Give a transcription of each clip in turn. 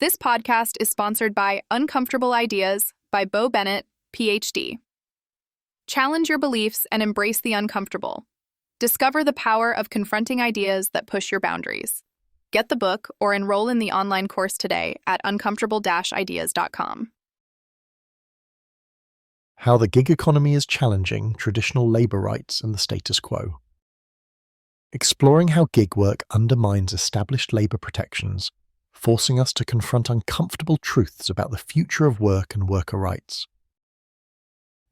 This podcast is sponsored by Uncomfortable Ideas by Bo Bennett, PhD. Challenge your beliefs and embrace the uncomfortable. Discover the power of confronting ideas that push your boundaries. Get the book or enroll in the online course today at uncomfortable-ideas.com. How the gig economy is challenging traditional labor rights and the status quo. Exploring how gig work undermines established labor protections, forcing us to confront uncomfortable truths about the future of work and worker rights.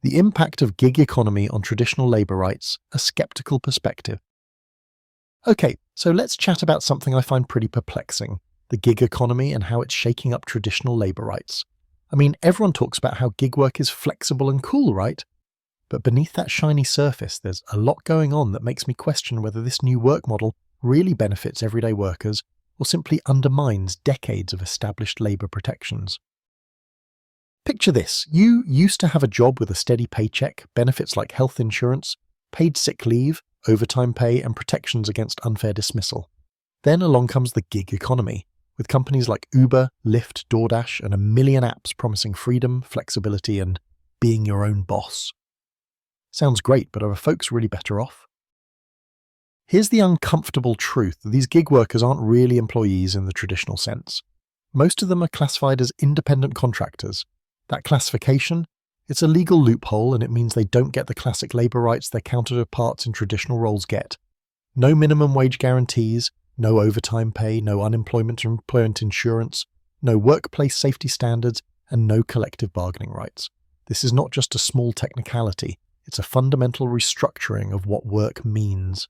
The impact of gig economy on traditional labor rights, a skeptical perspective. Okay, so let's chat about something I find pretty perplexing, the gig economy and how it's shaking up traditional labor rights. I mean, everyone talks about how gig work is flexible and cool, right? But beneath that shiny surface, there's a lot going on that makes me question whether this new work model really benefits everyday workers or simply undermines decades of established labor protections. Picture this. You used to have a job with a steady paycheck, benefits like health insurance, paid sick leave, overtime pay, and protections against unfair dismissal. Then along comes the gig economy, with companies like Uber, Lyft, DoorDash, and a million apps promising freedom, flexibility, and being your own boss. Sounds great, but are folks really better off? Here's the uncomfortable truth. These gig workers aren't really employees in the traditional sense. Most of them are classified as independent contractors. That classification, it's a legal loophole, and it means they don't get the classic labor rights their counterparts in traditional roles get. No minimum wage guarantees, no overtime pay, no unemployment or employment insurance, no workplace safety standards, and no collective bargaining rights. This is not just a small technicality, it's a fundamental restructuring of what work means.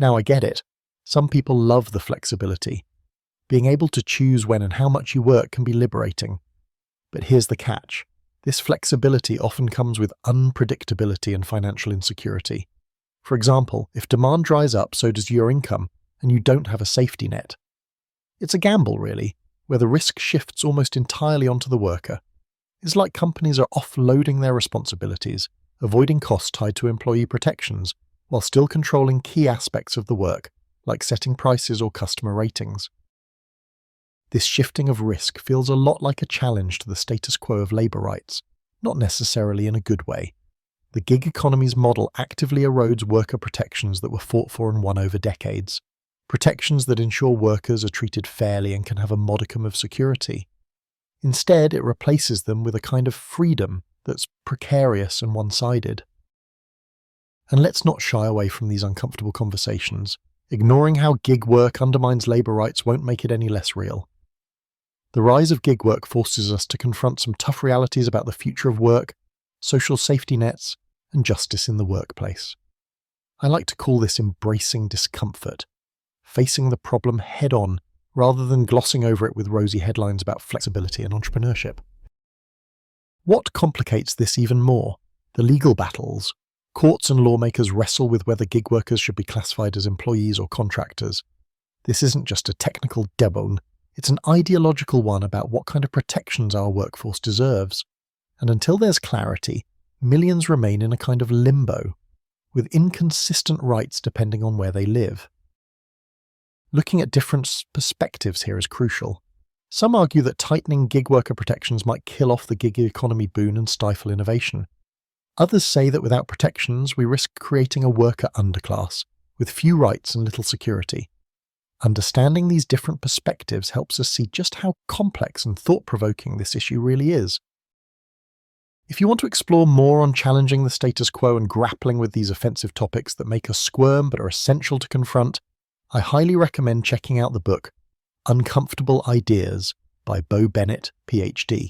Now I get it. Some people love the flexibility. Being able to choose when and how much you work can be liberating. But here's the catch. This flexibility often comes with unpredictability and financial insecurity. For example, if demand dries up, so does your income, and you don't have a safety net. It's a gamble, really, where the risk shifts almost entirely onto the worker. It's like companies are offloading their responsibilities, avoiding costs tied to employee protections, while still controlling key aspects of the work, like setting prices or customer ratings. This shifting of risk feels a lot like a challenge to the status quo of labor rights, not necessarily in a good way. The gig economy's model actively erodes worker protections that were fought for and won over decades, protections that ensure workers are treated fairly and can have a modicum of security. Instead, it replaces them with a kind of freedom that's precarious and one-sided. And let's not shy away from these uncomfortable conversations. Ignoring how gig work undermines labor rights won't make it any less real. The rise of gig work forces us to confront some tough realities about the future of work, social safety nets, and justice in the workplace. I like to call this embracing discomfort, facing the problem head-on rather than glossing over it with rosy headlines about flexibility and entrepreneurship. What complicates this even more? The legal battles. Courts and lawmakers wrestle with whether gig workers should be classified as employees or contractors. This isn't just a technical debate, it's an ideological one about what kind of protections our workforce deserves. And until there's clarity, millions remain in a kind of limbo, with inconsistent rights depending on where they live. Looking at different perspectives here is crucial. Some argue that tightening gig worker protections might kill off the gig economy boon and stifle innovation. Others say that without protections, we risk creating a worker underclass, with few rights and little security. Understanding these different perspectives helps us see just how complex and thought-provoking this issue really is. If you want to explore more on challenging the status quo and grappling with these offensive topics that make us squirm but are essential to confront, I highly recommend checking out the book Uncomfortable Ideas by Bo Bennett, PhD.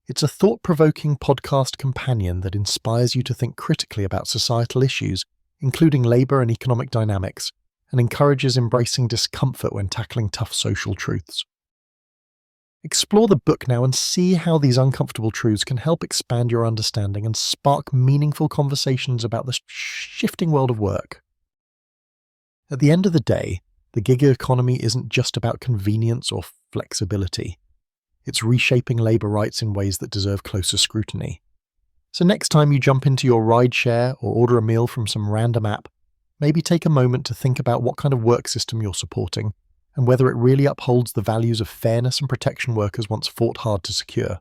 It's a thought-provoking podcast companion that inspires you to think critically about societal issues, including labor and economic dynamics, and encourages embracing discomfort when tackling tough social truths. Explore the book now and see how these uncomfortable truths can help expand your understanding and spark meaningful conversations about the shifting world of work. At the end of the day, the gig economy isn't just about convenience or flexibility. It's reshaping labor rights in ways that deserve closer scrutiny. So next time you jump into your rideshare or order a meal from some random app, maybe take a moment to think about what kind of work system you're supporting and whether it really upholds the values of fairness and protection workers once fought hard to secure.